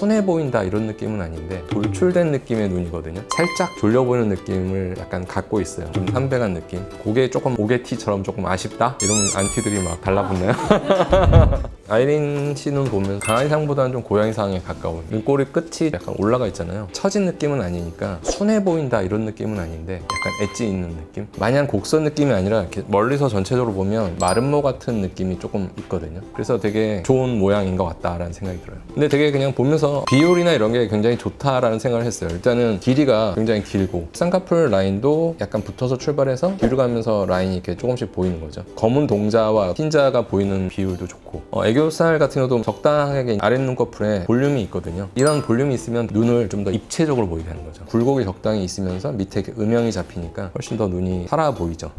순해 보인다 이런 느낌은 아닌데 돌출된 느낌의 눈이거든요. 살짝 졸려 보이는 느낌을 약간 갖고 있어요. 좀 삼백한 느낌. 그게 조금 오게티처럼 조금 아쉽다? 이런 안티들이 막 달라붙나요? 아이린 씨는 보면 강아지상보다는 좀 고양이상에 가까운 눈꼬리 끝이 약간 올라가 있잖아요. 처진 느낌은 아니니까 순해 보인다 이런 느낌은 아닌데 약간 엣지 있는 느낌? 마냥 곡선 느낌이 아니라 이렇게 멀리서 전체적으로 보면 마름모 같은 느낌이 조금 있거든요. 그래서 되게 좋은 모양인 것 같다라는 생각이 들어요. 근데 되게 그냥 보면서 비율이나 이런 게 굉장히 좋다라는 생각을 했어요. 일단은 길이가 굉장히 길고 쌍꺼풀 라인도 약간 붙어서 출발해서 뒤로 가면서 라인이 이렇게 조금씩 보이는 거죠. 검은 동자와 흰자가 보이는 비율도 좋고 애교살 같은 경우도 적당하게 아랫눈꺼풀에 볼륨이 있거든요. 이런 볼륨이 있으면 눈을 좀 더 입체적으로 보이게 하는 거죠. 굴곡이 적당히 있으면서 밑에 이렇게 음영이 잡히니까 훨씬 더 눈이 살아 보이죠.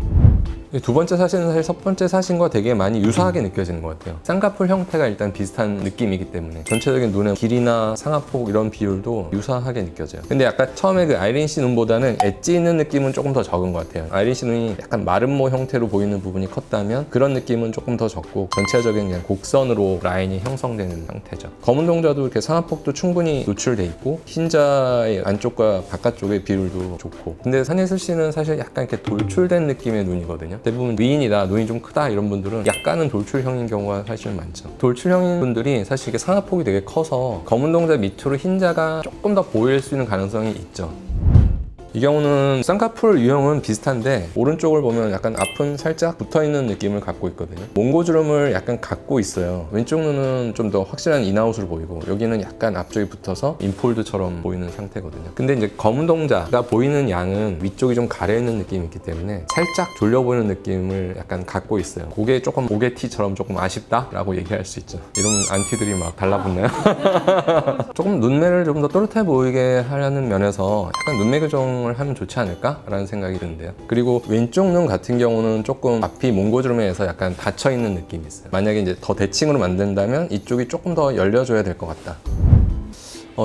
두 번째 사진은 사실 첫 번째 사진과 되게 많이 유사하게 느껴지는 것 같아요. 쌍꺼풀 형태가 일단 비슷한 느낌이기 때문에 전체적인 눈의 길이나 상하폭 이런 비율도 유사하게 느껴져요. 근데 약간 처음에 그 아이린 씨 눈보다는 엣지 있는 느낌은 조금 더 적은 것 같아요. 아이린 씨 눈이 약간 마름모 형태로 보이는 부분이 컸다면 그런 느낌은 조금 더 적고 전체적인 그냥 곡선으로 라인이 형성되는 상태죠. 검은 동자도 이렇게 상하폭도 충분히 노출돼 있고 흰자의 안쪽과 바깥쪽의 비율도 좋고, 근데 산예슬 씨는 사실 약간 이렇게 돌출된 느낌의 눈이거든요. 대부분 미인이다, 눈이 좀 크다 이런 분들은 약간은 돌출형인 경우가 사실 많죠. 돌출형인 분들이 사실 이게 상하폭이 되게 커서 검은 동자 밑으로 흰자가 조금 더 보일 수 있는 가능성이 있죠. 이 경우는 쌍꺼풀 유형은 비슷한데 오른쪽을 보면 약간 앞은 살짝 붙어있는 느낌을 갖고 있거든요. 몽고주름을 약간 갖고 있어요. 왼쪽 눈은 좀 더 확실한 인아웃으로 보이고 여기는 약간 앞쪽이 붙어서 인폴드처럼 보이는 상태거든요. 근데 이제 검은 동자가 보이는 양은 위쪽이 좀 가려있는 느낌이 있기 때문에 살짝 졸려 보이는 느낌을 약간 갖고 있어요. 그게 조금 오게티처럼 조금 아쉽다라고 얘기할 수 있죠. 이런 안티들이 막 달라붙나요? 조금 눈매를 좀 더 또렷해 보이게 하려는 면에서 약간 눈매 교정 하면 좋지 않을까라는 생각이 드는데요. 그리고 왼쪽 눈 같은 경우는 조금 앞이 몽고주름에 의해서 약간 닫혀있는 느낌이 있어요. 만약에 이제 더 대칭으로 만든다면 이쪽이 조금 더 열려줘야 될 것 같다.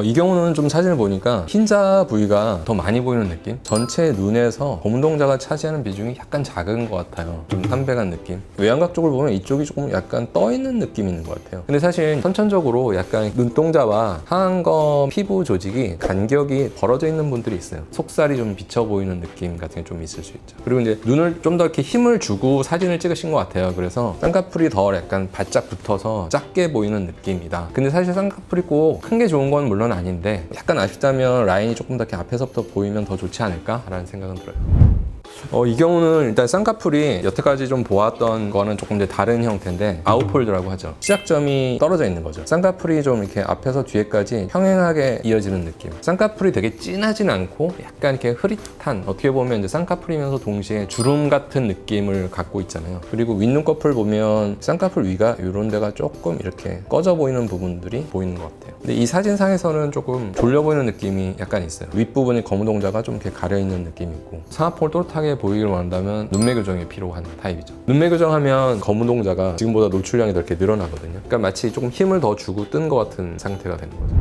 이 경우는 좀 사진을 보니까 흰자 부위가 더 많이 보이는 느낌? 전체 눈에서 검은 동자가 차지하는 비중이 약간 작은 것 같아요. 좀 삼백한 느낌? 외양각 쪽을 보면 이쪽이 조금 약간 떠있는 느낌이 있는 것 같아요. 근데 사실 선천적으로 약간 눈동자와 하안검 피부 조직이 간격이 벌어져 있는 분들이 있어요. 속살이 좀 비쳐 보이는 느낌 같은 게 좀 있을 수 있죠. 그리고 이제 눈을 좀 더 이렇게 힘을 주고 사진을 찍으신 것 같아요. 그래서 쌍꺼풀이 더 약간 바짝 붙어서 작게 보이는 느낌이다. 근데 사실 쌍꺼풀이 꼭 큰 게 좋은 건 물론 아닌데 약간 아쉽다면 라인이 조금 더 이렇게 앞에서부터 보이면 더 좋지 않을까라는 생각은 들어요. 이 경우는 일단 쌍꺼풀이 여태까지 좀 보았던 거는 조금 이제 다른 형태인데 아웃폴드라고 하죠. 시작점이 떨어져 있는 거죠. 쌍꺼풀이 좀 이렇게 앞에서 뒤에까지 평행하게 이어지는 느낌. 쌍꺼풀이 되게 진하진 않고 약간 이렇게 흐릿한, 어떻게 보면 이제 쌍꺼풀이면서 동시에 주름 같은 느낌을 갖고 있잖아요. 그리고 윗눈꺼풀 보면 쌍꺼풀 위가 이런 데가 조금 이렇게 꺼져 보이는 부분들이 보이는 것 같아요. 근데 이 사진상에서는 조금 졸려 보이는 느낌이 약간 있어요. 윗부분이 검은 동자가 좀 이렇게 가려있는 느낌이 있고, 상하폭을 또렷하게 보이기를 원한다면 눈매 교정이 필요한 타입이죠. 눈매 교정하면 검은 동자가 지금보다 노출량이 더 이렇게 늘어나거든요. 그러니까 마치 조금 힘을 더 주고 뜬 것 같은 상태가 되는 거죠.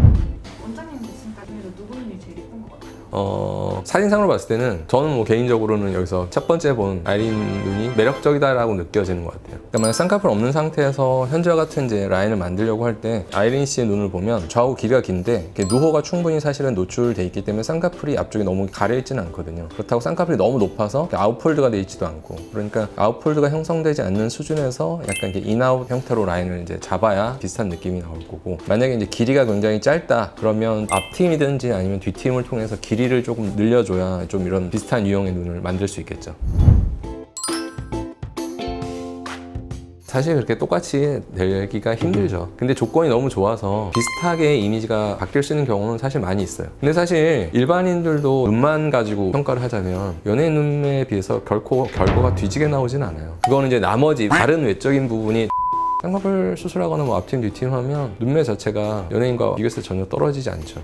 원장님 지금까지 누구 눈이 제일 예쁜 것 같아요? 사진상으로 봤을 때는 저는 뭐 개인적으로는 여기서 첫 번째 본 아이린 눈이 매력적이다라고 느껴지는 것 같아요. 그러니까 만약 쌍꺼풀 없는 상태에서 현재와 같은 이제 라인을 만들려고 할 때 아이린 씨의 눈을 보면 좌우 길이가 긴데 누호가 충분히 사실은 노출돼 있기 때문에 쌍꺼풀이 앞쪽에 너무 가려있지는 않거든요. 그렇다고 쌍꺼풀이 너무 높아서 아웃폴드가 돼 있지도 않고, 그러니까 아웃폴드가 형성되지 않는 수준에서 약간 이렇게 인아웃 형태로 라인을 이제 잡아야 비슷한 느낌이 나올 거고, 만약에 이제 길이가 굉장히 짧다 그러면 앞팀이든지 아니면 뒷팀을 통해서 길이를 조금 늘려줘야 좀 이런 비슷한 유형의 눈을 만들 수 있겠죠. 사실 그렇게 똑같이 내기가 힘들죠. 근데 조건이 너무 좋아서 비슷하게 이미지가 바뀔 수 있는 경우는 사실 많이 있어요. 근데 사실 일반인들도 눈만 가지고 평가를 하자면 연예인 눈에 비해서 결코 결과가 뒤지게 나오진 않아요. 그거는 이제 나머지 다른 외적인 부분이 쌍꺼풀 수술하거나 뭐 앞팀 뒤팀 하면 눈매 자체가 연예인과 비교했을 때 전혀 떨어지지 않죠.